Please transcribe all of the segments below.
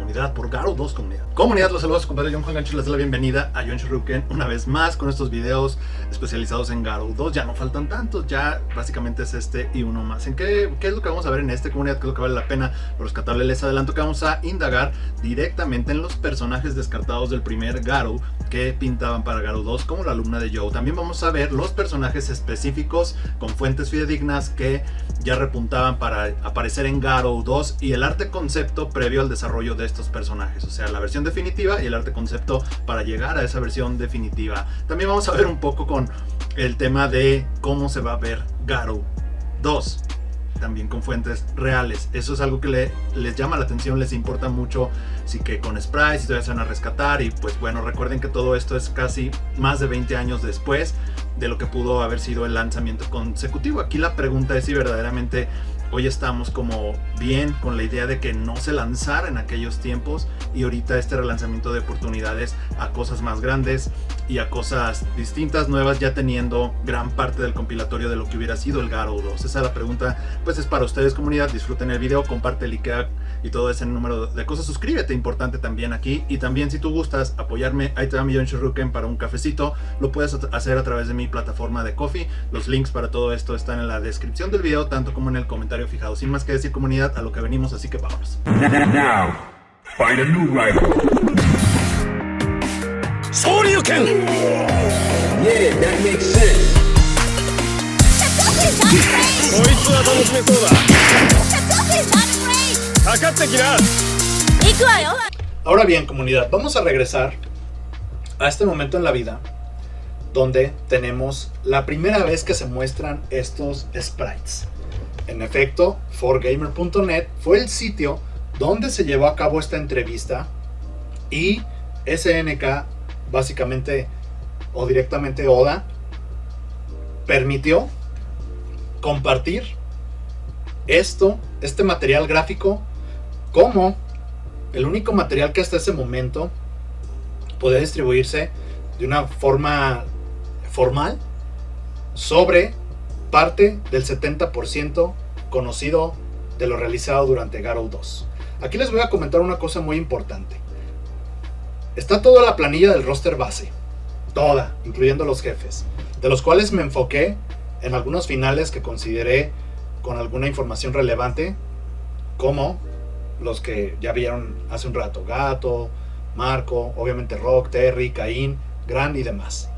comunidad, por Garou 2 comunidad. Comunidad, los saludos, compadre John Juan Gancho, les doy la bienvenida a John Shuriken una vez más con estos videos especializados en Garou 2. Ya no faltan tantos, ya básicamente es este y uno más. ¿En qué es lo que vamos a ver en esta comunidad? ¿Qué es lo que vale la pena rescatarle? Les adelanto que vamos a indagar directamente en los personajes descartados del primer Garou que pintaban para Garou 2, como la alumna de Joe. También vamos a ver los personajes específicos con fuentes fidedignas que ya repuntaban para aparecer en Garou 2 y el arte concepto previo al desarrollo de estos personajes, o sea, la versión definitiva y el arte concepto para llegar a esa versión definitiva. También vamos a ver un poco con el tema de cómo se va a ver Garou 2, también con fuentes reales. Eso es algo que les llama la atención, les importa mucho, así que con sprites y todavía se van a rescatar. Y pues bueno, recuerden que todo esto es casi más de 20 años después de lo que pudo haber sido el lanzamiento consecutivo. Aquí la pregunta es si verdaderamente hoy estamos como bien con la idea de que no se lanzara en aquellos tiempos y ahorita este relanzamiento de oportunidades a cosas más grandes y a cosas distintas, nuevas, ya teniendo gran parte del compilatorio de lo que hubiera sido el Garou 2. Esa es la pregunta, pues es para ustedes, comunidad. Disfruten el video, comparte, likea y todo ese número de cosas. Suscríbete, importante también aquí. Y también si tú gustas apoyarme, ahí te da mi John Shuriken para un cafecito. Lo puedes hacer a través de mi plataforma de Ko-fi. Los links para todo esto están en la descripción del video, tanto como en el comentario fijado. Sin más que decir, comunidad, a lo que venimos, así que vámonos. Now, find a new rival. Shoryuken! Yeah, that makes sense. こいつは楽しめそうだ。かかってきな。行くわよ。 Ahora bien, comunidad, vamos a regresar a este momento en la vida donde tenemos la primera vez que se muestran estos sprites. En efecto, 4gamer.net fue el sitio donde se llevó a cabo esta entrevista y SNK, básicamente o directamente Oda, permitió compartir este material gráfico como el único material que hasta ese momento podía distribuirse de una forma formal sobre parte del 70% conocido de lo realizado durante Garou 2. Aquí les voy a comentar una cosa muy importante. Está toda la planilla del roster base, toda, incluyendo los jefes, de los cuales me enfoqué en algunos finales que consideré con alguna información relevante, como los que ya vieron hace un rato: Gato, Marco, obviamente Rock, Terry, Caín, Gran y demás.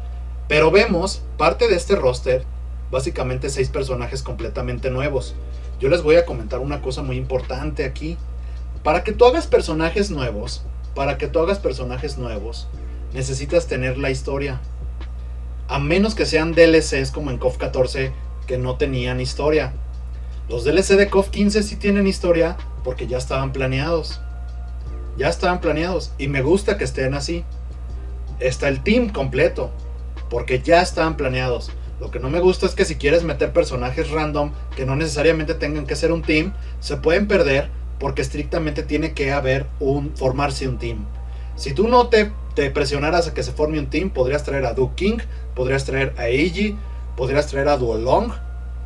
Pero vemos parte de este roster, básicamente 6 personajes completamente nuevos. Yo les voy a comentar una cosa muy importante aquí. Para que tú hagas personajes nuevos, necesitas tener la historia. A menos que sean DLCs como en KOF 14, que no tenían historia. Los DLC de KOF 15 sí tienen historia porque ya estaban planeados. Y me gusta que estén así. Está el team completo porque ya estaban planeados. Lo que no me gusta es que si quieres meter personajes random que no necesariamente tengan que ser un team, se pueden perder porque estrictamente tiene que formarse un team. Si tú no te presionaras a que se forme un team, podrías traer a Duke King, podrías traer a Eiji, podrías traer a Duolong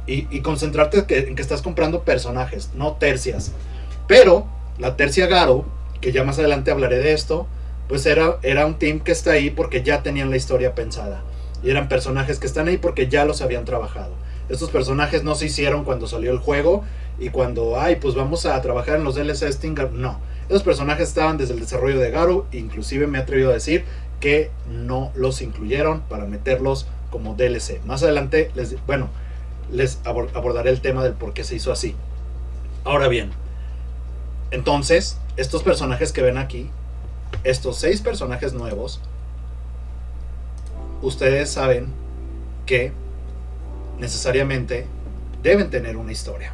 y concentrarte en que estás comprando personajes, no tercias. Pero la tercia Garou, que ya más adelante hablaré de esto, pues era un team que está ahí porque ya tenían la historia pensada. Y eran personajes que están ahí porque ya los habían trabajado. Estos personajes no se hicieron cuando salió el juego y cuando, pues vamos a trabajar en los DLC de Stinger. No, esos personajes estaban desde el desarrollo de Garou. Inclusive me he atrevido a decir que no los incluyeron para meterlos como DLC. Más adelante les abordaré el tema del por qué se hizo así. Ahora bien, entonces, estos personajes que ven aquí, estos 6 personajes nuevos, ustedes saben que necesariamente deben tener una historia.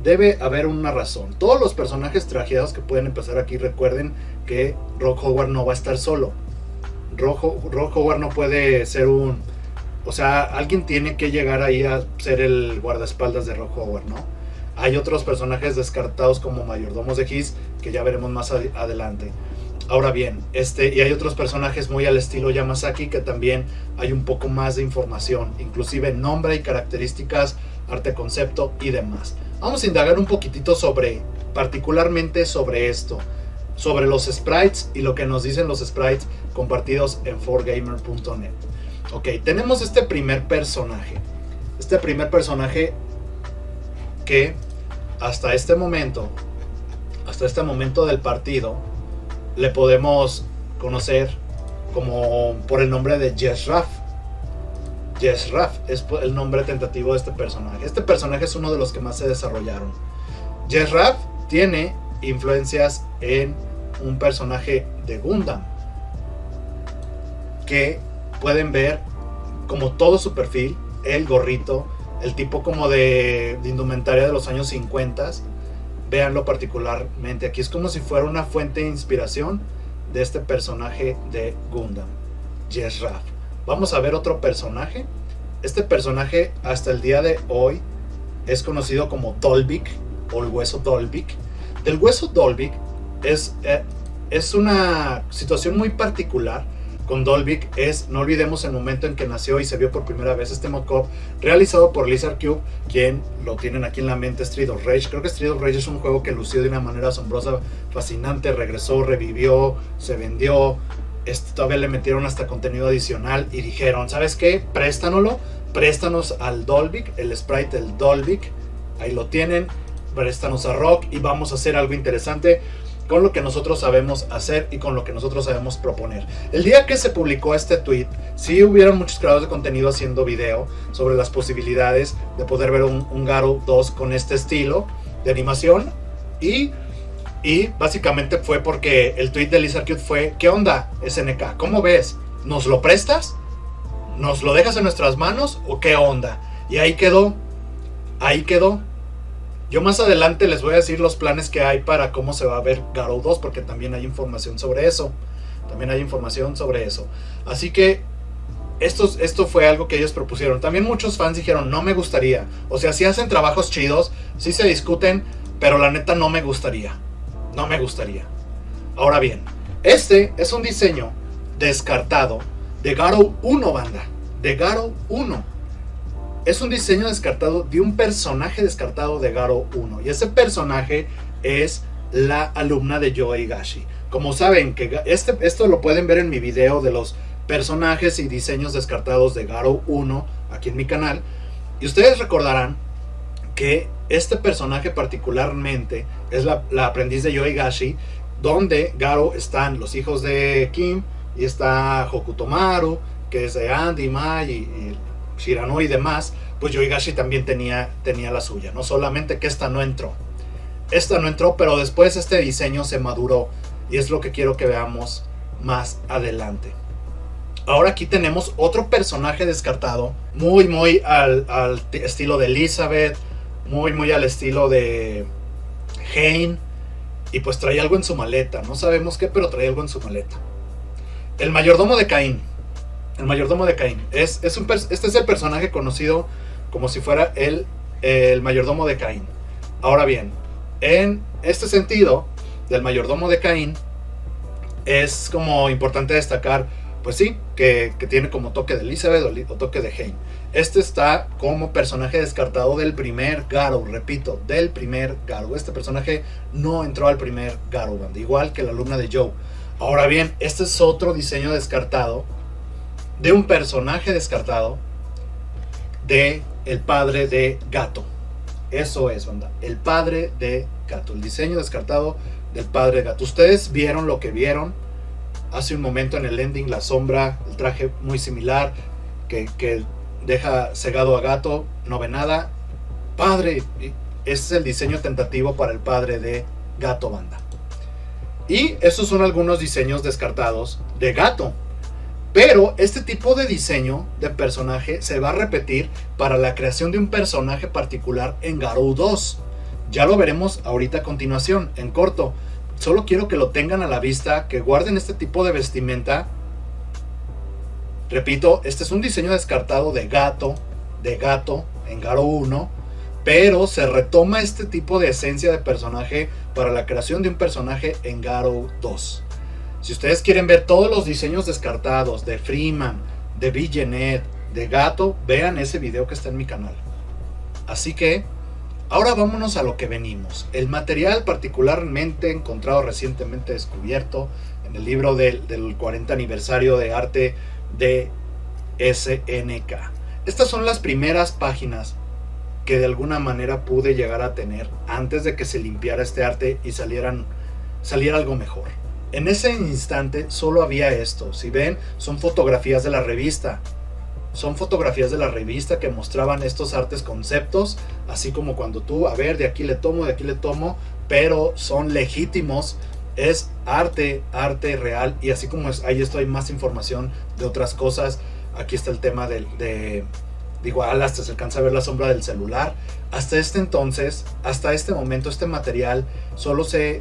Debe haber una razón. Todos los personajes trajeados que pueden empezar aquí, recuerden que Rock Howard no va a estar solo. Rock Howard no puede ser alguien tiene que llegar ahí a ser el guardaespaldas de Rock Howard, ¿no? Hay otros personajes descartados como mayordomos de Hiss que ya veremos más adelante. Ahora bien, y hay otros personajes muy al estilo Yamasaki que también hay un poco más de información, inclusive nombre y características, arte concepto y demás. Vamos a indagar un poquitito particularmente sobre esto. sobre los sprites y lo que nos dicen los sprites compartidos en 4gamer.net. Ok, tenemos este primer personaje. Este primer personaje que hasta este momento del partido, le podemos conocer como por el nombre de Jezraf. Jezraf es el nombre tentativo de este personaje. Este personaje es uno de los que más se desarrollaron. Jezraf tiene influencias en un personaje de Gundam, que pueden ver como todo su perfil, el gorrito, el tipo como de indumentaria de los años 50. Véanlo particularmente, aquí es como si fuera una fuente de inspiración de este personaje de Gundam, Jezraf. Vamos a ver otro personaje. Este personaje hasta el día de hoy es conocido como Dolvik o el hueso Dolvik. Del hueso Dolvik es una situación muy particular. Con Dolvik no olvidemos el momento en que nació y se vio por primera vez este mock-up realizado por Lizard Cube, quien lo tienen aquí en la mente, Street of Rage. Creo que Street of Rage es un juego que lució de una manera asombrosa, fascinante, regresó, revivió, se vendió. Todavía le metieron hasta contenido adicional y dijeron, ¿sabes qué? Préstanos al Dolvik, el sprite del Dolvik, ahí lo tienen, préstanos a Rock y vamos a hacer algo interesante con lo que nosotros sabemos hacer y con lo que nosotros sabemos proponer. El día que se publicó este tweet, sí hubieron muchos creadores de contenido haciendo video sobre las posibilidades de poder ver un Garou 2 con este estilo de animación, y básicamente fue porque el tweet de Lizard Cube fue: ¿qué onda, SNK? ¿Cómo ves? ¿Nos lo prestas? ¿Nos lo dejas en nuestras manos? ¿O qué onda? Y ahí quedó. Yo más adelante les voy a decir los planes que hay para cómo se va a ver Garou 2, porque también hay información sobre eso. Así que esto fue algo que ellos propusieron. También muchos fans dijeron, no me gustaría. O sea, si hacen trabajos chidos, sí se discuten, pero la neta no me gustaría. Ahora bien, este es un diseño descartado de Garou 1, banda. De Garou 1. Es un diseño descartado de un personaje descartado de Garou 1. Y ese personaje es la alumna de Yoa Higashi. Como saben, que esto lo pueden ver en mi video de los personajes y diseños descartados de Garou 1 aquí en mi canal. Y ustedes recordarán que este personaje particularmente es la aprendiz de Yoa Higashi, donde Garou están los hijos de Kim y está Hokutomaru, que es de Andy, Mai y Shiranui y demás. Pues Yoa Higashi también tenía la suya. No solamente que esta no entró, pero después este diseño se maduró, y es lo que quiero que veamos más adelante. Ahora aquí tenemos otro personaje descartado, muy al estilo de Elizabeth, muy al estilo de Hein, y pues trae algo en su maleta. No sabemos qué, pero trae algo en su maleta. El mayordomo de Caín. Este es el personaje conocido como si fuera el mayordomo de Caín. Ahora bien, en este sentido del mayordomo de Caín, es como importante destacar, pues sí, que tiene como toque de Elizabeth o toque de Hein. Este está como personaje descartado del primer Garou, repito, del primer Garou. Este personaje no entró al primer Garou Band, igual que la alumna de Joe. Ahora bien, este es otro diseño descartado de un personaje descartado de el padre de Gato. Eso es, banda, el padre de Gato, el diseño descartado del padre de Gato. Ustedes vieron lo que vieron hace un momento en el ending, la sombra, el traje muy similar que deja cegado a Gato, no ve nada. Padre, ese es el diseño tentativo para el padre de Gato, banda. Y esos son algunos diseños descartados de Gato. Pero este tipo de diseño de personaje se va a repetir para la creación de un personaje particular en Garou 2. Ya lo veremos ahorita a continuación, en corto. Solo quiero que lo tengan a la vista, que guarden este tipo de vestimenta. Repito, este es un diseño descartado de Gato en Garou 1, pero se retoma este tipo de esencia de personaje para la creación de un personaje en Garou 2. Si ustedes quieren ver todos los diseños descartados de Freeman, de Villeneuve, de Gato, vean ese video que está en mi canal. Así que Ahora vámonos a lo que venimos. El material particularmente encontrado recientemente descubierto en el libro del 40 aniversario de arte de SNK. Estas son las primeras páginas que de alguna manera pude llegar a tener antes de que se limpiara este arte y saliera algo mejor. En ese instante solo había esto. Si ven, son fotografías de la revista. Son fotografías de la revista que mostraban estos artes conceptos, así como cuando tú, a ver, de aquí le tomo, pero son legítimos, es arte real, y así como ahí hay más información de otras cosas. Aquí está el tema de igual hasta se alcanza a ver la sombra del celular. Hasta este momento, este material solo se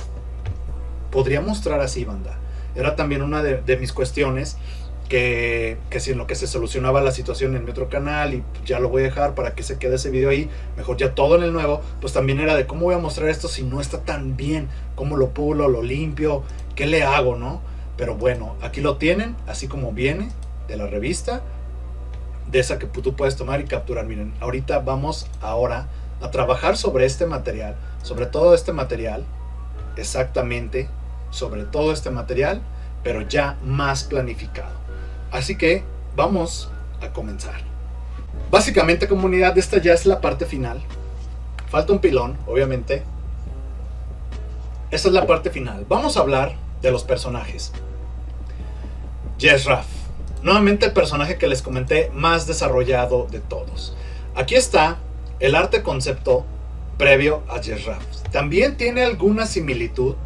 podría mostrar así, banda. Era también una de mis cuestiones, que si en lo que se solucionaba la situación en mi otro canal, y ya lo voy a dejar para que se quede ese video ahí, mejor ya todo en el nuevo, pues también era de cómo voy a mostrar esto si no está tan bien, cómo lo pulo, lo limpio, qué le hago, ¿no? Pero bueno, aquí lo tienen, así como viene de la revista, de esa que tú puedes tomar y capturar. Miren, ahorita vamos a trabajar sobre este material, sobre todo este material, exactamente, sobre todo este material, pero ya más planificado. Así que vamos a comenzar. Básicamente, comunidad, esta ya es la parte final. Falta un pilón, obviamente. Esta es la parte final. Vamos a hablar de los personajes. Jezraf. Nuevamente el personaje que les comenté más desarrollado de todos. Aquí está el arte concepto previo a Jezraf. También tiene alguna similitud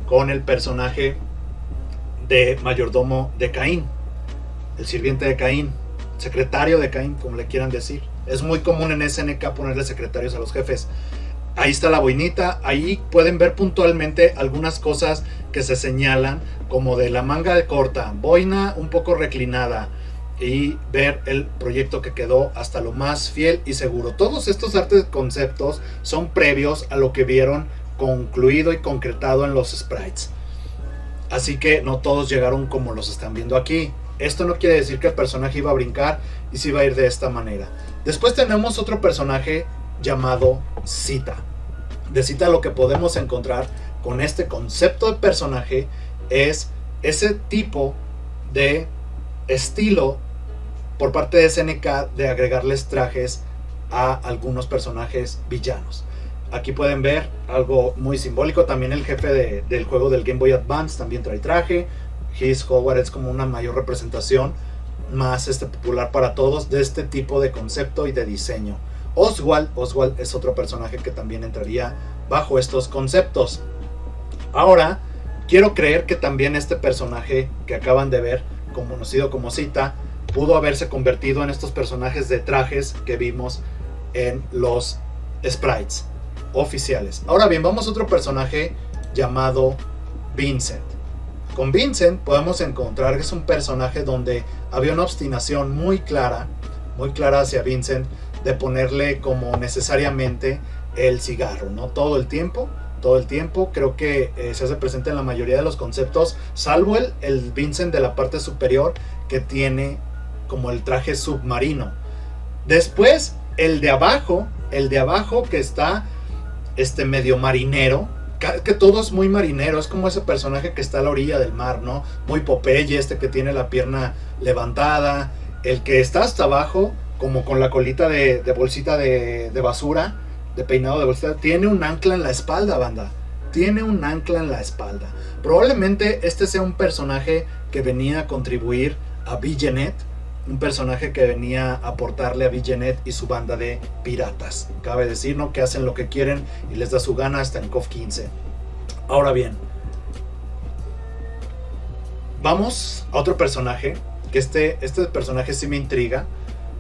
con el personaje de mayordomo de Caín, el sirviente de Caín, secretario de Caín, como le quieran decir. Es muy común en SNK ponerle secretarios a los jefes. Ahí está la boinita, ahí pueden ver puntualmente algunas cosas que se señalan, como de la manga de corta, boina un poco reclinada, y ver el proyecto que quedó hasta lo más fiel y seguro. Todos estos artes conceptos son previos a lo que vieron concluido y concretado en los sprites. Así que no todos llegaron como los están viendo aquí. Esto no quiere decir que el personaje iba a brincar y se iba a ir de esta manera. Después tenemos otro personaje llamado Sita. De Sita lo que podemos encontrar con este concepto de personaje es ese tipo de estilo por parte de SNK de agregarles trajes a algunos personajes villanos. Aquí pueden ver algo muy simbólico. También el jefe del juego del Game Boy Advance también trae traje. His Howard es como una mayor representación, más popular para todos, de este tipo de concepto y de diseño. Oswald es otro personaje que también entraría bajo estos conceptos. Ahora, quiero creer que también este personaje que acaban de ver, conocido como Sita, pudo haberse convertido en estos personajes de trajes que vimos en los sprites oficiales. Ahora bien, vamos a otro personaje llamado Vincent. Con Vincent podemos encontrar que es un personaje donde había una obstinación muy clara hacia Vincent, de ponerle como necesariamente el cigarro, ¿no? Todo el tiempo, creo que se hace presente en la mayoría de los conceptos, salvo el Vincent de la parte superior, que tiene como el traje submarino. Después, el de abajo que está medio marinero, que todo es muy marinero, es como ese personaje que está a la orilla del mar, ¿no? Muy Popeye, que tiene la pierna levantada, el que está hasta abajo, como con la colita de bolsita de basura, de peinado de bolsita, tiene un ancla en la espalda, banda. Tiene un ancla en la espalda. Probablemente sea un personaje que venía a contribuir a Vigenet, un personaje que venía a aportarle a Vigenet y su banda de piratas. Cabe decir, ¿no?, que hacen lo que quieren y les da su gana hasta en KOF 15. Ahora bien, vamos a otro personaje, que este personaje sí me intriga,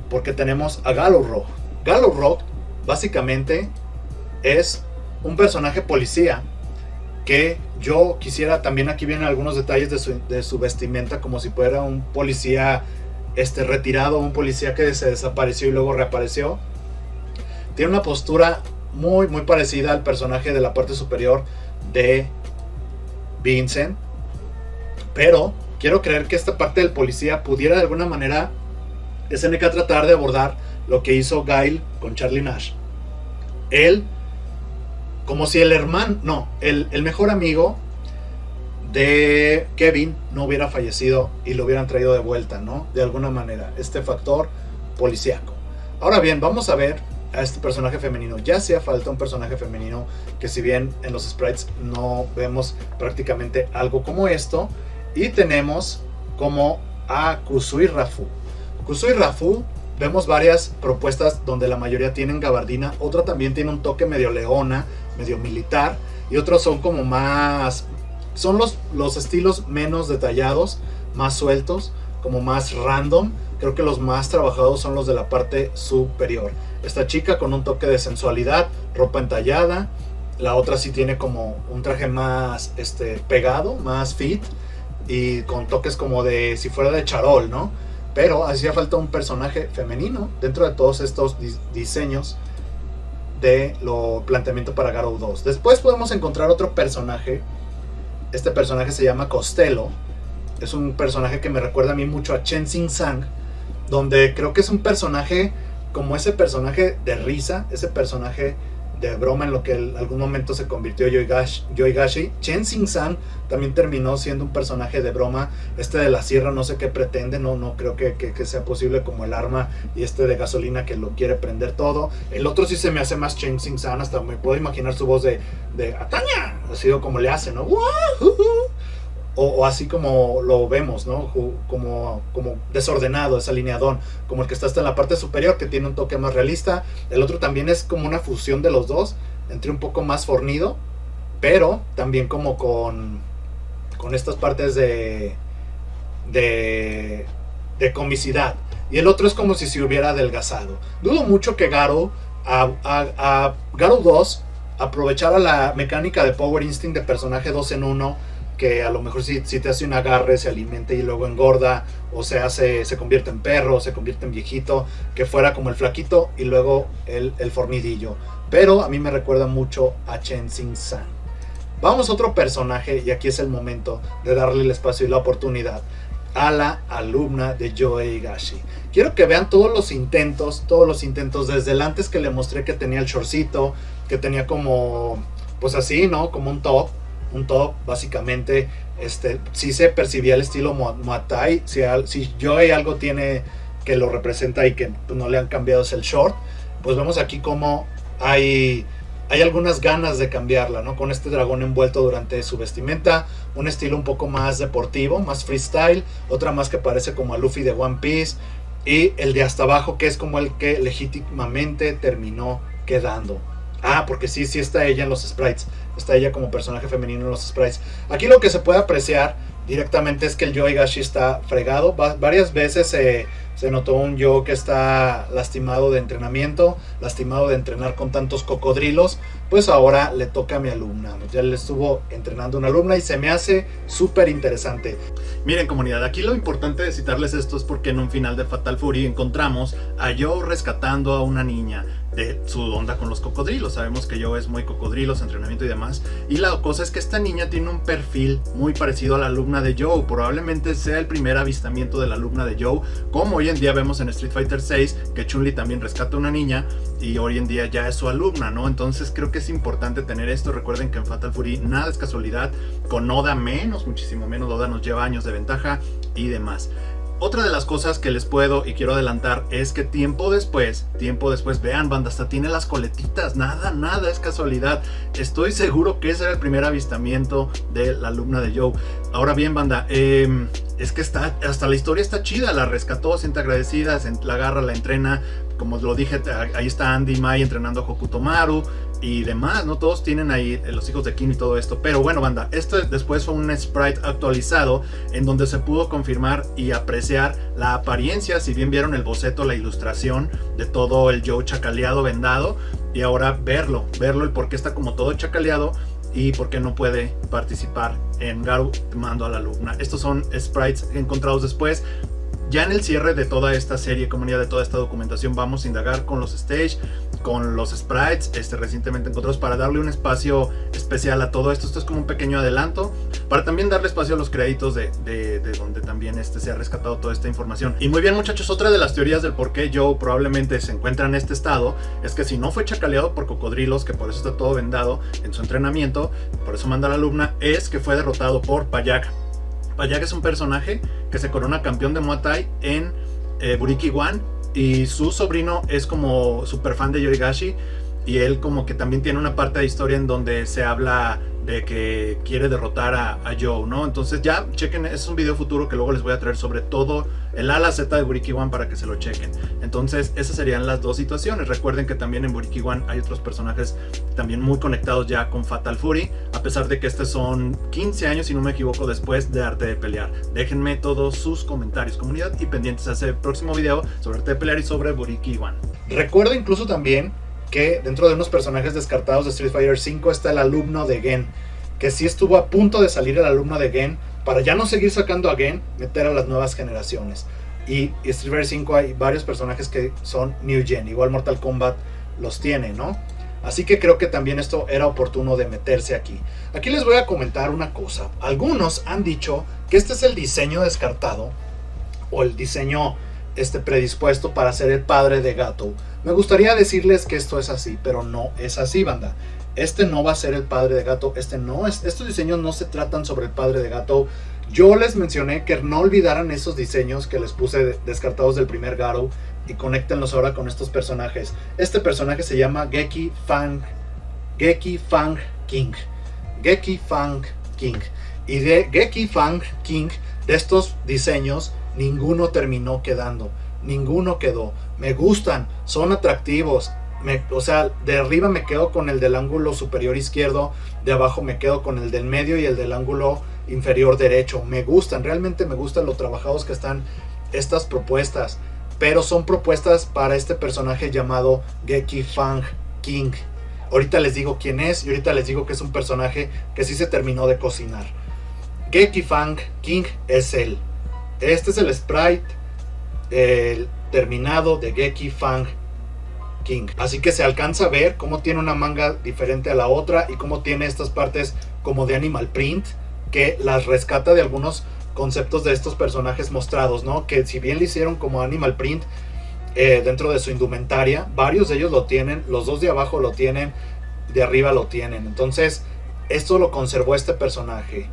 porque tenemos a Gallowrock. Gallowrock básicamente es un personaje policía que yo quisiera, también aquí vienen algunos detalles de su vestimenta, como si fuera un policía retirado, un policía que se desapareció y luego reapareció. Tiene una postura muy muy parecida al personaje de la parte superior de Vincent, pero quiero creer que esta parte del policía pudiera de alguna manera SNK tratar de abordar lo que hizo Guile con Charlie Nash. Él, como si el mejor amigo de Kevin no hubiera fallecido y lo hubieran traído de vuelta, ¿no? De alguna manera, este factor policíaco. Ahora bien, vamos a ver a este personaje femenino. Ya hacía falta un personaje femenino, que si bien en los sprites no vemos prácticamente algo como esto, y tenemos como a Kusui Rafu. Kusui Rafu, vemos varias propuestas donde la mayoría tienen gabardina, otra también tiene un toque medio leona, medio militar, y otros son como más, son los estilos menos detallados, más sueltos, como más random. Creo que los más trabajados son los de la parte superior. Esta chica con un toque de sensualidad, ropa entallada. La otra sí tiene como un traje más pegado, más fit, y con toques como de si fuera de charol, ¿no? Pero hacía falta un personaje femenino dentro de todos estos diseños de lo planteamiento para Garou 2. Después podemos encontrar otro personaje. Este personaje se llama Costello. Es un personaje que me recuerda a mí mucho a Chen Xing-Sang, donde creo que es un personaje como ese personaje de risa, ese personaje de broma en lo que en algún momento se convirtió Yoigashi. Chen Xing-Sang también terminó siendo un personaje de broma. De la sierra no sé qué pretende, no creo que sea posible, como el arma, y de gasolina que lo quiere prender todo. El otro sí se me hace más Chen Xing-Sang, hasta me puedo imaginar su voz de Ataña, así como le hace, ¿no? O así como lo vemos, ¿no? Como desordenado, desalineadón, como el que está hasta en la parte superior, que tiene un toque más realista. El otro también es como una fusión de los dos, entre un poco más fornido, pero también como con estas partes de comicidad. Y el otro es como si se hubiera adelgazado. Dudo mucho que Garou, a Garou 2, aprovechara la mecánica de Power Instinct de personaje 2 en 1, que a lo mejor si te hace un agarre, se alimente y luego engorda, o se convierte en perro, se convierte en viejito, que fuera como el flaquito y luego el fornidillo. Pero a mí me recuerda mucho a Chen Xing-Sang. Vamos a otro personaje, y aquí es el momento de darle el espacio y la oportunidad a la alumna de Yohei Higashi. Quiero que vean todos los intentos, desde el antes que le mostré que tenía el shortcito, que tenía como, pues así, ¿no? Como un top, básicamente. Sí se percibía el estilo Muay Thai. Si Yohei algo tiene que lo representa y que no le han cambiado es el short, pues vemos aquí como hay algunas ganas de cambiarla, ¿no? Con este dragón envuelto durante su vestimenta, un estilo un poco más deportivo, más freestyle, otra más que parece como a Luffy de One Piece, y el de hasta abajo, que es como el que legítimamente terminó quedando. Porque sí está ella en los sprites. Está ella como personaje femenino en los sprites. Aquí lo que se puede apreciar directamente es que el Yohei Higashi está fregado. Varias veces se notó un Yo que está lastimado de entrenamiento, lastimado de entrenar con tantos cocodrilos. Pues ahora le toca a mi alumna. Ya le estuvo entrenando una alumna y se me hace súper interesante. Miren, comunidad, aquí lo importante de citarles esto es porque en un final de Fatal Fury encontramos a Yo rescatando a una niña de su onda con los cocodrilos. Sabemos que Yo es muy cocodrilos, entrenamiento y demás. Y la cosa es que esta niña tiene un perfil muy parecido a la alumna de Joe. Probablemente sea el primer avistamiento de la alumna de Joe, como hoy en día vemos en Street Fighter 6, que Chun-Li también rescata a una niña y hoy en día ya es su alumna, ¿no? Entonces creo que es importante tener esto. Recuerden que en Fatal Fury nada es casualidad. Con Oda menos, muchísimo menos. Oda nos lleva años de ventaja y demás. Otra de las cosas que les puedo y quiero adelantar es que tiempo después, vean, banda, hasta tiene las coletitas. Nada es casualidad. Estoy seguro que ese era el primer avistamiento de la alumna de Joe. Ahora bien, banda, es que hasta la historia está chida. La rescató, siente agradecida, la agarra, la entrena. Como lo dije, ahí está Andy Mai entrenando a Hokuto Maru y demás, ¿no? Todos tienen ahí los hijos de Kim y todo esto. Pero bueno, banda, esto después fue un sprite actualizado en donde se pudo confirmar y apreciar la apariencia. Si bien vieron el boceto, la ilustración de todo el Joe chacaleado, vendado, y ahora verlo el por qué está como todo chacaleado y por qué no puede participar en Garou mando a la alumna. Estos son sprites encontrados después. Ya en el cierre de toda esta serie, comunidad, de toda esta documentación, vamos a indagar con los stage, con los sprites recientemente encontrados, para darle un espacio especial a todo esto. Esto es como un pequeño adelanto para también darle espacio a los créditos de donde también se ha rescatado toda esta información. Y muy bien, muchachos, otra de las teorías del por qué Joe probablemente se encuentra en este estado es que si no fue chacaleado por cocodrilos, que por eso está todo vendado en su entrenamiento, por eso manda a la alumna, es que fue derrotado por Payak. Payak es un personaje que se corona campeón de Muay Thai en Buriki One, y su sobrino es como super fan de Yorigashi, y él como que también tiene una parte de historia en donde se habla de que quiere derrotar a Joe, ¿no? Entonces ya chequen, es un video futuro que luego les voy a traer sobre todo el A a la Z de Buriki One para que se lo chequen. Entonces esas serían las dos situaciones. Recuerden que también en Buriki One hay otros personajes también muy conectados ya con Fatal Fury, a pesar de que son 15 años, si no me equivoco, después de Arte de Pelear. Déjenme todos sus comentarios, comunidad, y pendientes a ese próximo video sobre Arte de Pelear y sobre Buriki One. Recuerdo incluso también que dentro de unos personajes descartados de Street Fighter V está el alumno de Gen, que sí estuvo a punto de salir el alumno de Gen, para ya no seguir sacando a Gen, meter a las nuevas generaciones. Y Street Fighter V hay varios personajes que son New Gen, igual Mortal Kombat los tiene, ¿no? Así que creo que también esto era oportuno de meterse aquí. Aquí les voy a comentar una cosa. Algunos han dicho que este es el diseño descartado, o el diseño predispuesto para ser el padre de Gato. Me gustaría decirles que esto es así, pero no es así, banda. Este no va a ser el padre de Gato. Estos diseños no se tratan sobre el padre de Gato. Yo les mencioné que no olvidaran esos diseños que les puse descartados del primer Gato y conéctenlos ahora con estos personajes. Este personaje se llama Geki Fang King. Geki Fang King. Y de Geki Fang King, de estos diseños, ninguno terminó quedando. Ninguno quedó. Me gustan, son atractivos. O sea, de arriba me quedo con el del ángulo superior izquierdo, de abajo me quedo con el del medio y el del ángulo inferior derecho. Me gustan, realmente me gustan lo trabajados que están estas propuestas, pero son propuestas para este personaje llamado Geki Fang King. Ahorita les digo quién es y ahorita les digo que es un personaje que sí se terminó de cocinar. Geki Fang King es él. Este es el sprite terminado de Geki Fang King. Así que se alcanza a ver cómo tiene una manga diferente a la otra y cómo tiene estas partes como de animal print, que las rescata de algunos conceptos de estos personajes mostrados, ¿no? Que si bien le hicieron como animal print dentro de su indumentaria, varios de ellos lo tienen, los dos de abajo lo tienen, de arriba lo tienen. Entonces esto lo conservó este personaje.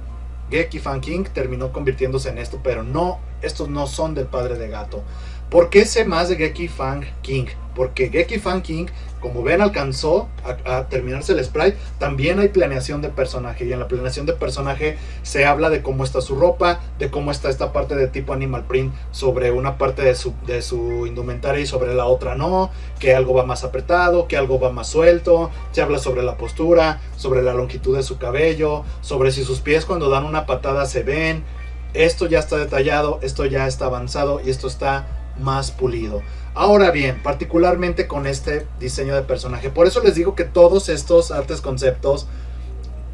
Geki Fang King terminó convirtiéndose en esto, pero no, estos no son del padre de Gato. ¿Por qué sé más de Geki Fang King? Porque Geki Fang King, como ven, alcanzó a terminarse el sprite. También hay planeación de personaje, y en la planeación de personaje se habla de cómo está su ropa, de cómo está esta parte de tipo animal print sobre una parte de su indumentaria y sobre la otra no, que algo va más apretado, que algo va más suelto. Se habla sobre la postura, sobre la longitud de su cabello, sobre si sus pies cuando dan una patada se ven. Esto ya está detallado, esto ya está avanzado y esto está más pulido. Ahora bien, particularmente con este diseño de personaje, por eso les digo que todos estos artes conceptos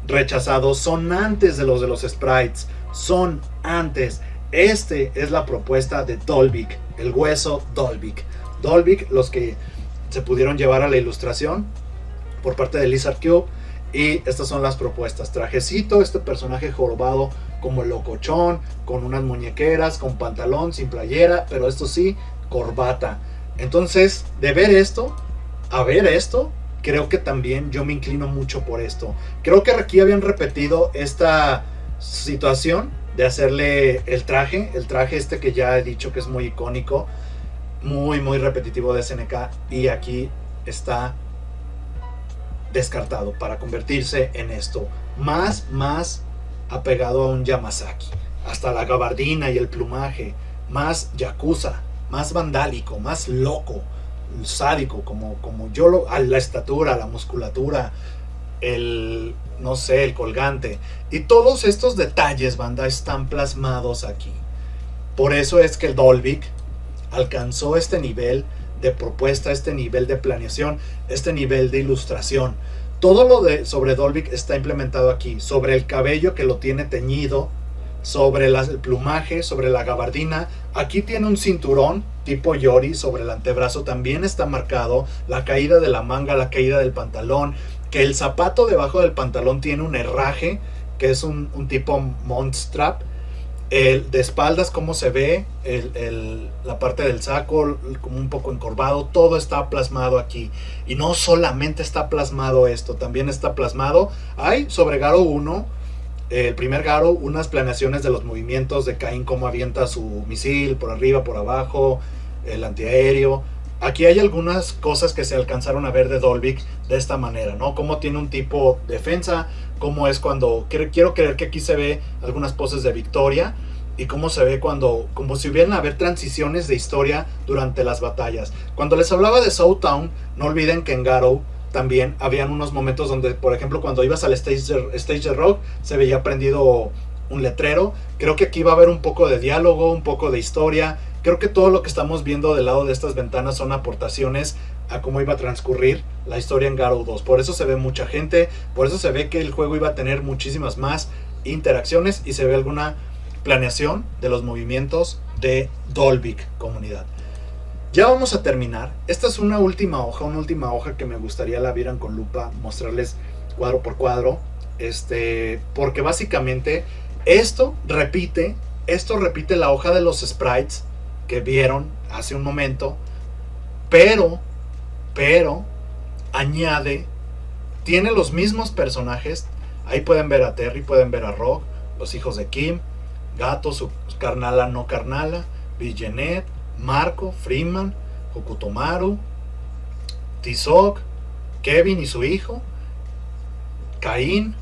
rechazados son antes de los sprites, son antes. Este es la propuesta de Dolvik, el hueso Dolvik. Dolvik, los que se pudieron llevar a la ilustración por parte de Lizard Cube. Y estas son las propuestas: trajecito, este personaje jorobado como locochón, con unas muñequeras, con pantalón, sin playera, pero esto sí, corbata. Entonces, de ver esto a ver esto, creo que también yo me inclino mucho por esto. Creo que aquí habían repetido esta situación de hacerle el traje este que ya he dicho que es muy icónico, muy repetitivo de SNK, y aquí está descartado para convertirse en esto, más apegado a un Yamazaki, hasta la gabardina y el plumaje, más yakuza, más vandálico, más loco, sádico, como yo a la estatura, la musculatura, el colgante, y todos estos detalles, banda, están plasmados aquí. Por eso es que el Dolvik alcanzó este nivel de propuesta, este nivel de planeación, este nivel de ilustración. Todo lo sobre Dolvik está implementado aquí, sobre el cabello que lo tiene teñido, sobre el plumaje, sobre la gabardina. Aquí tiene un cinturón tipo Yori sobre el antebrazo, también está marcado, la caída de la manga, la caída del pantalón, que el zapato debajo del pantalón tiene un herraje que es un tipo Monstrap. El de espaldas, cómo se ve, la parte del saco como un poco encorvado, todo está plasmado aquí. Y no solamente está plasmado esto, también está plasmado, hay sobre Garou 1, el primer Garou, unas planeaciones de los movimientos de Cain, cómo avienta su misil por arriba, por abajo, el antiaéreo. Aquí hay algunas cosas que se alcanzaron a ver de Dolvik de esta manera, ¿no? Cómo tiene un tipo de defensa, cómo es cuando... Quiero creer que aquí se ve algunas poses de victoria y cómo se ve cuando... como si hubieran haber transiciones de historia durante las batallas. Cuando les hablaba de Southtown, no olviden que en Garou también habían unos momentos donde, por ejemplo, cuando ibas al stage de rock, se veía prendido un letrero. Creo que aquí va a haber un poco de diálogo, un poco de historia. Creo que todo lo que estamos viendo del lado de estas ventanas son aportaciones a cómo iba a transcurrir la historia en Garou 2. Por eso se ve mucha gente, por eso se ve que el juego iba a tener muchísimas más interacciones y se ve alguna planeación de los movimientos de Dolvik, comunidad. Ya vamos a terminar. Esta es una última hoja que me gustaría la vieran con lupa, mostrarles cuadro por cuadro, porque básicamente esto repite la hoja de los sprites que vieron hace un momento, pero añade, tiene los mismos personajes. Ahí pueden ver a Terry, pueden ver a Rock, los hijos de Kim, Gato, su carnala no carnala, Villeneuve, Marco, Freeman, Hokutomaru, Tizoc, Kevin y su hijo, Cain,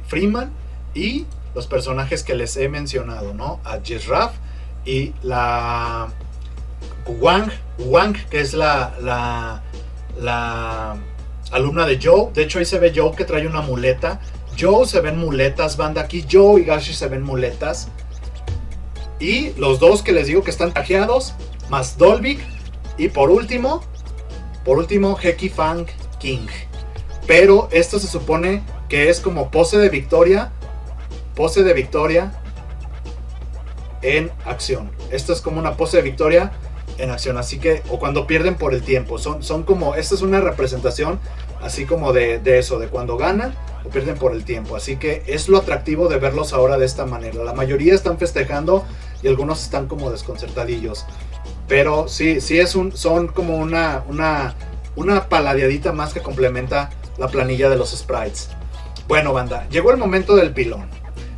Freeman y los personajes que les he mencionado, ¿no? A Jezraf y la Wang, que es la alumna de Joe. De hecho ahí se ve Joe que trae una muleta. Joe se ven muletas, banda. Aquí Joe y Gashi se ven muletas. Y los dos que les digo que están tajeados, más Dolvik. Y por último Heki Fang King. Pero esto se supone que es como pose de victoria en acción. Esto es como una pose de victoria en acción, así que, o cuando pierden por el tiempo, son como, esta es una representación así como de eso, de cuando ganan o pierden por el tiempo. Así que es lo atractivo de verlos ahora de esta manera. La mayoría están festejando y algunos están como desconcertadillos, pero sí son como una paladeadita más que complementa la planilla de los sprites. Bueno, banda, llegó el momento del pilón.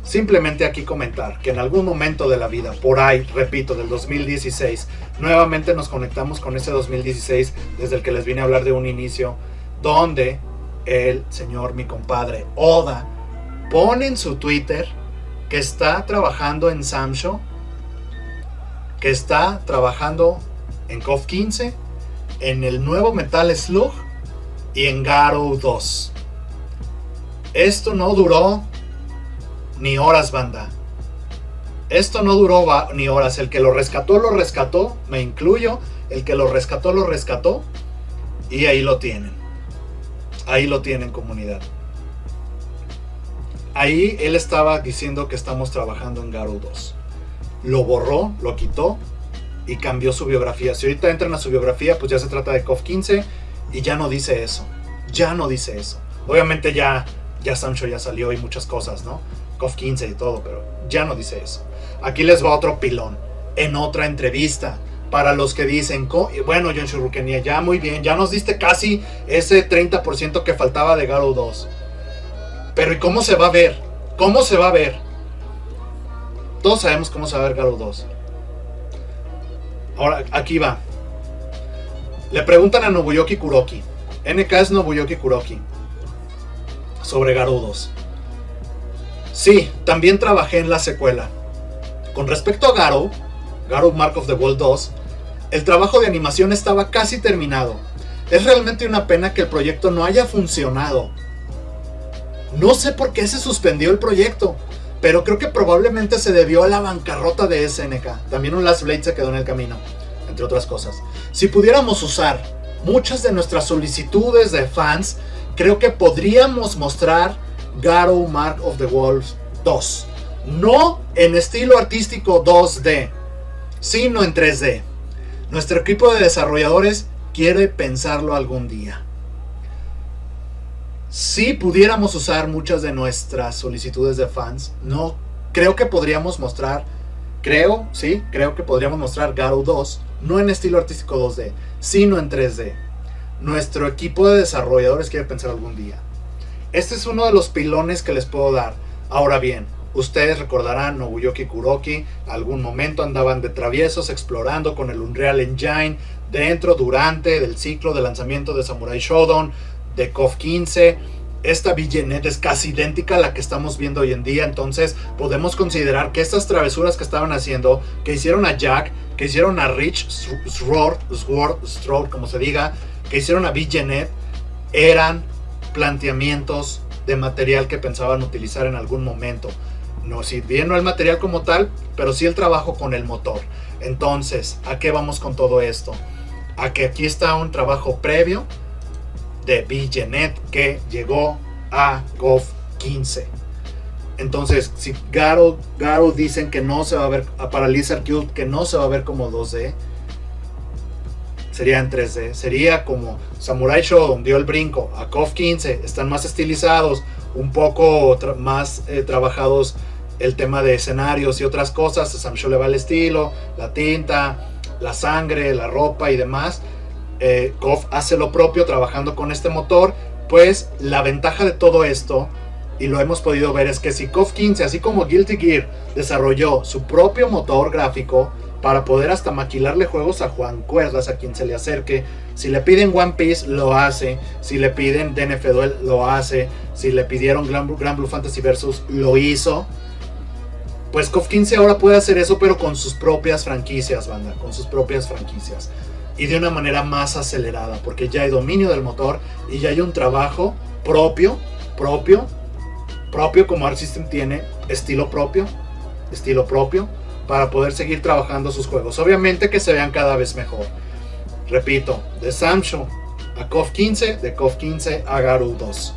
Simplemente aquí comentar que en algún momento de la vida, por ahí, repito, del 2016, nuevamente nos conectamos con ese 2016 desde el que les vine a hablar de un inicio, donde el señor, mi compadre Oda, pone en su Twitter que está trabajando en Samsho, que está trabajando en KOF 15, en el nuevo Metal Slug y en Garou 2. Esto no duró ni horas, banda. Esto no duró ni horas. El que lo rescató, me incluyo. El que lo rescató. Y ahí lo tienen. Ahí lo tienen, comunidad. Ahí él estaba diciendo que estamos trabajando en Garou 2. Lo borró, lo quitó y cambió su biografía. Si ahorita entran a su biografía, pues ya se trata de KOF 15 y ya no dice eso. Ya no dice eso. Obviamente ya Samsho ya salió y muchas cosas, ¿no? KOF 15 y todo, pero ya no dice eso. Aquí les va otro pilón. En otra entrevista, para los que dicen, bueno, John Shurukenia, ya muy bien, ya nos diste casi ese 30% que faltaba de Garou 2. Pero ¿y cómo se va a ver? ¿Cómo se va a ver? Todos sabemos cómo se va a ver Garou 2. Ahora, aquí va. Le preguntan a Nobuyuki Kuroki. NK es Nobuyuki Kuroki. Sobre Garou 2. Sí, también trabajé en la secuela. Con respecto a Garou Mark of the Wolf 2, el trabajo de animación estaba casi terminado. Es realmente una pena que el proyecto no haya funcionado. No sé por qué se suspendió el proyecto, pero creo que probablemente se debió a la bancarrota de SNK. También un Last Blade se quedó en el camino, entre otras cosas. Si pudiéramos usar muchas de nuestras solicitudes de fans, creo que podríamos mostrar Garou Mark of the Wolf 2. No en estilo artístico 2D, sino en 3D. Nuestro equipo de desarrolladores quiere pensarlo algún día. Si pudiéramos usar muchas de nuestras solicitudes de fans, no creo que podríamos mostrar, creo que podríamos mostrar Garou 2, no en estilo artístico 2D, sino en 3D. Nuestro equipo de desarrolladores quiere pensar algún día. Este es uno de los pilones que les puedo dar. Ahora bien, ustedes recordarán Nobuyuki Kuroki, algún momento andaban de traviesos explorando con el Unreal Engine durante del ciclo de lanzamiento de Samurai Shodown, de KOF 15. Esta vignette es casi idéntica a la que estamos viendo hoy en día, entonces podemos considerar que estas travesuras que estaban haciendo, que hicieron a Jack, que hicieron a Rich Sword, como se diga, que hicieron a vignette, eran planteamientos de material que pensaban utilizar en algún momento. No, si bien no el material como tal, pero sí el trabajo con el motor. Entonces, ¿a qué vamos con todo esto? A que aquí está un trabajo previo de vignette que llegó a KOF 15. Entonces, si Garou dicen que no se va a ver, para Lizard Cube, que no se va a ver como 2D, sería en 3D. Sería como Samurai Shodown dio el brinco a KOF 15, están más estilizados, un poco más trabajados el tema de escenarios y otras cosas. A Sam Show le va el estilo, la tinta, la sangre, la ropa y demás. KOF hace lo propio trabajando con este motor. Pues la ventaja de todo esto, y lo hemos podido ver, es que si KOF 15, así como Guilty Gear, desarrolló su propio motor gráfico para poder hasta maquilarle juegos a Juan Cuerdas, a quien se le acerque. Si le piden One Piece, lo hace. Si le piden DNF Duel, lo hace. Si le pidieron Gran Blue Fantasy Versus, lo hizo. Pues KOF 15 ahora puede hacer eso, pero con sus propias franquicias, banda, con sus propias franquicias. Y de una manera más acelerada, porque ya hay dominio del motor y ya hay un trabajo propio como Arc System tiene, estilo propio, para poder seguir trabajando sus juegos. Obviamente que se vean cada vez mejor. Repito, de Samsho a KOF 15, de KOF 15 a Garou 2.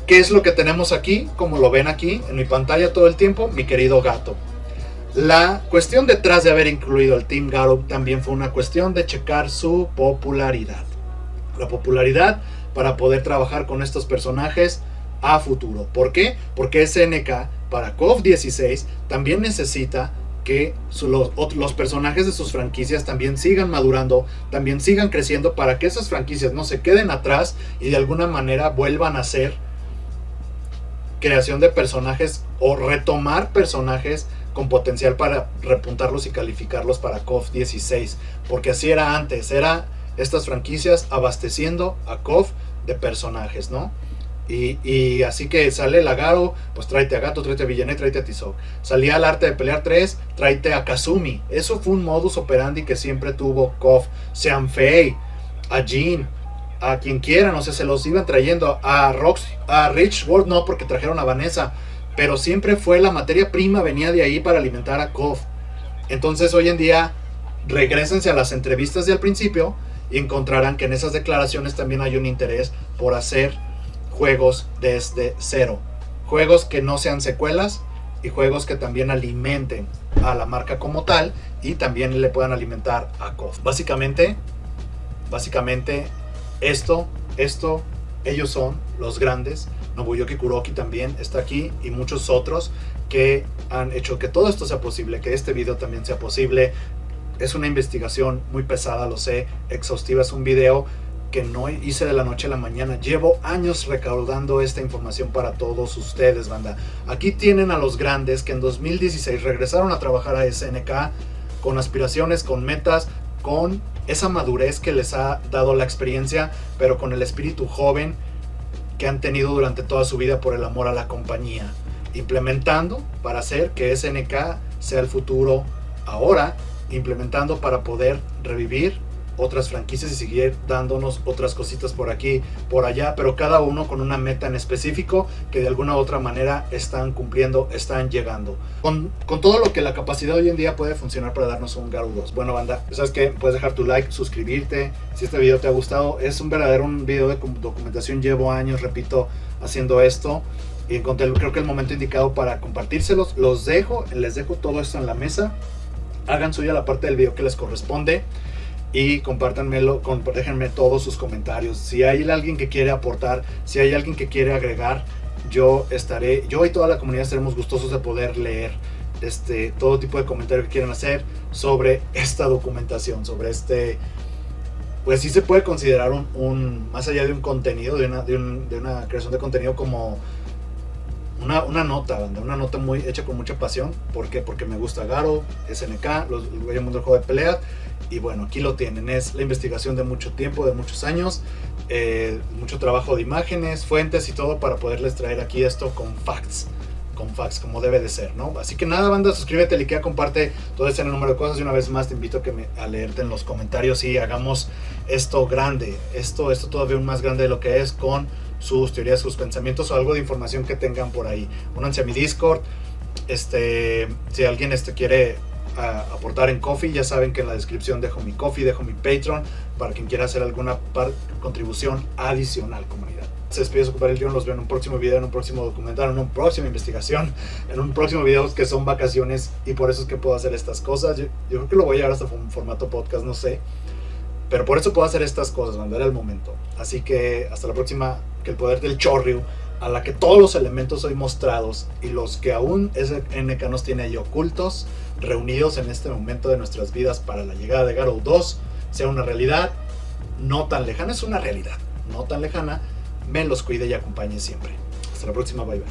¿Qué es lo que tenemos aquí? Como lo ven aquí en mi pantalla todo el tiempo, mi querido gato. La cuestión detrás de haber incluido el Team Garou también fue una cuestión de checar su popularidad. La popularidad para poder trabajar con estos personajes a futuro. ¿Por qué? Porque SNK para KOF 16 también necesita que los personajes de sus franquicias también sigan madurando, también sigan creciendo, para que esas franquicias no se queden atrás y de alguna manera vuelvan a ser creación de personajes o retomar personajes con potencial para repuntarlos y calificarlos para KOF 16, porque así era antes, era estas franquicias abasteciendo a KOF de personajes, ¿no? Y así que sale la Garou, pues tráete a Gato, tráete a Villanet, tráete a Tizou. Salía el arte de pelear 3, tráete a Kazumi. Eso fue un modus operandi que siempre tuvo KOF. Sean Fei, a Jin, a quien quieran, o sea, se los iban trayendo. A Rich World no, porque trajeron a Vanessa, pero siempre fue la materia prima, venía de ahí para alimentar a KOF. Entonces hoy en día, regrésense a las entrevistas de al principio y encontrarán que en esas declaraciones también hay un interés por hacer juegos desde cero, juegos que no sean secuelas y juegos que también alimenten a la marca como tal y también le puedan alimentar a KOF. Básicamente esto, ellos son los grandes. Nobuyuki Kuroki también está aquí y muchos otros que han hecho que todo esto sea posible, que este video también sea posible. Es una investigación muy pesada, lo sé, exhaustiva, es un video que no hice de la noche a la mañana. Llevo años recaudando esta información para todos ustedes, banda. Aquí tienen a los grandes que en 2016 regresaron a trabajar a SNK con aspiraciones, con metas, con esa madurez que les ha dado la experiencia, pero con el espíritu joven que han tenido durante toda su vida por el amor a la compañía, implementando para hacer que SNK sea el futuro ahora, implementando para poder revivir otras franquicias y seguir dándonos otras cositas por aquí, por allá, pero cada uno con una meta en específico que de alguna u otra manera están cumpliendo, están llegando. Con todo lo que la capacidad hoy en día puede funcionar para darnos un Garou 2. Bueno, banda, ¿sabes qué? Puedes dejar tu like, suscribirte, si este video te ha gustado. Es un video de documentación, llevo años, repito, haciendo esto. Y encontré, creo que el momento indicado para compartírselos. Les dejo todo esto en la mesa. Hagan suya la parte del video que les corresponde. y compártanmelo, déjenme todos sus comentarios. Si hay alguien que quiere aportar, si hay alguien que quiere agregar, yo y toda la comunidad estaremos gustosos de poder leer todo tipo de comentarios que quieran hacer sobre esta documentación, sobre pues sí se puede considerar más allá de un contenido, de una creación de contenido, como una nota, banda, una nota muy hecha con mucha pasión. ¿Por qué? Porque me gusta Garou, SNK, el bello mundo del juego de peleas. Y bueno, aquí lo tienen, es la investigación de mucho tiempo, de muchos años, mucho trabajo de imágenes, fuentes y todo para poderles traer aquí esto con facts, como debe de ser, ¿no? Así que nada, banda, suscríbete, likea, comparte todo ese número de cosas, y una vez más te invito a leerte en los comentarios y hagamos esto grande, esto todavía aún más grande de lo que es, con sus teorías, sus pensamientos o algo de información que tengan por ahí. Únanse a mi Discord, si alguien quiere aportar en Ko-fi, ya saben que en la descripción dejo mi Ko-fi, dejo mi Patreon, para quien quiera hacer alguna contribución adicional, comunidad. Se despide su compadre John, los veo en un próximo video, en un próximo documental, en una próxima investigación, en un próximo video, que son vacaciones y por eso es que puedo hacer estas cosas. Yo creo que lo voy a llevar hasta un formato podcast, no sé, pero por eso puedo hacer estas cosas, mandar el momento. Así que hasta la próxima, que el poder del Chorryu, a la que todos los elementos hoy mostrados y los que aún SNK nos tiene ahí ocultos, reunidos en este momento de nuestras vidas para la llegada de Garou 2, sea una realidad no tan lejana. Es una realidad no tan lejana. Me los cuide y acompañe siempre. Hasta la próxima, bye bye.